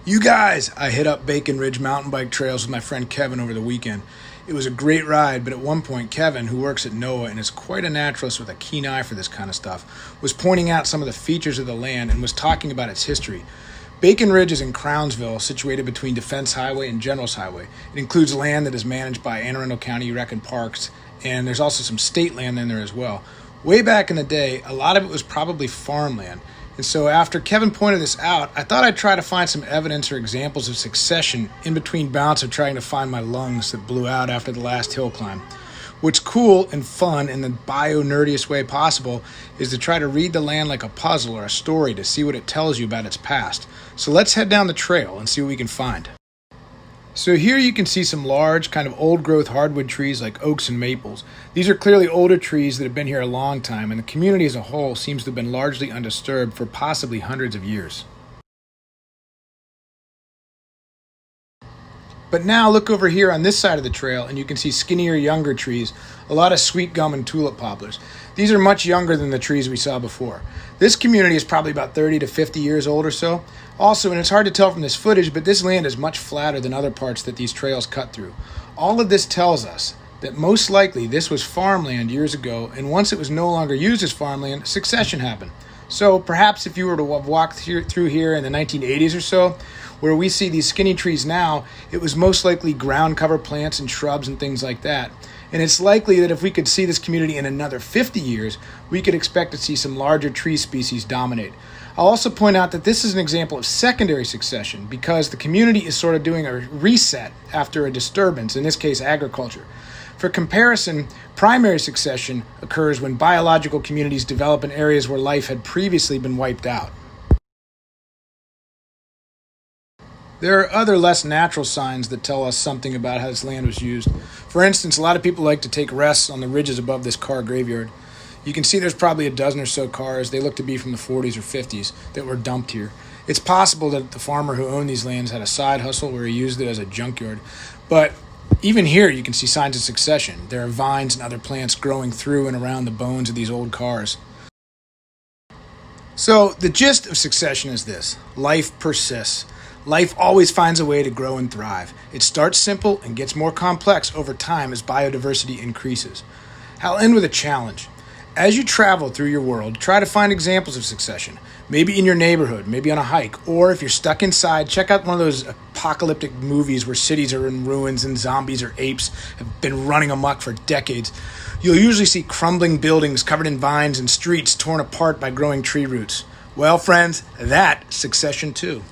You guys, I hit up Bacon Ridge mountain bike trails with my friend Kevin over the weekend. It was a great ride, but at one point, Kevin, who works at NOAA and is quite a naturalist with a keen eye for this kind of stuff, was pointing out some of the features of the land and was talking about its history. Bacon Ridge is in Crownsville, situated between Defense Highway and Generals Highway. It includes land that is managed by Anne Arundel County Rec and Parks, and there's also some state land in there as well. Way back in the day, a lot of it was probably farmland. And so after Kevin pointed this out, I thought I'd try to find some evidence or examples of succession in between bouts of trying to find my lungs that blew out after the last hill climb. What's cool and fun in the bio-nerdiest way possible is to try to read the land like a puzzle or a story to see what it tells you about its past. So let's head down the trail and see what we can find. So here you can see some large, kind of old-growth hardwood trees like oaks and maples. These are clearly older trees that have been here a long time, and the community as a whole seems to have been largely undisturbed for possibly hundreds of years. But now look over here on this side of the trail and you can see skinnier, younger trees, a lot of sweet gum and tulip poplars. These are much younger than the trees we saw before. This community is probably about 30 to 50 years old or so. Also, and it's hard to tell from this footage, but this land is much flatter than other parts that these trails cut through. All of this tells us that most likely this was farmland years ago, and once it was no longer used as farmland, succession happened. So perhaps if you were to walk through here in the 1980s or so, where we see these skinny trees now, it was most likely ground cover plants and shrubs and things like that. And it's likely that if we could see this community in another 50 years, we could expect to see some larger tree species dominate. I'll also point out that this is an example of secondary succession because the community is sort of doing a reset after a disturbance, in this case agriculture. For comparison, primary succession occurs when biological communities develop in areas where life had previously been wiped out. There are other less natural signs that tell us something about how this land was used. For instance, a lot of people like to take rests on the ridges above this car graveyard. You can see there's probably a dozen or so cars, they look to be from the 40s or 50s, that were dumped here. It's possible that the farmer who owned these lands had a side hustle where he used it as a junkyard. But even here you can see signs of succession. There are vines and other plants growing through and around the bones of these old cars. So the gist of succession is this: life persists. Life always finds a way to grow and thrive. It starts simple and gets more complex over time as biodiversity increases. I'll end with a challenge. As you travel through your world, try to find examples of succession. Maybe in your neighborhood, maybe on a hike, or if you're stuck inside, check out one of those apocalyptic movies where cities are in ruins and zombies or apes have been running amok for decades. You'll usually see crumbling buildings covered in vines and streets torn apart by growing tree roots. Well, friends, that's succession too.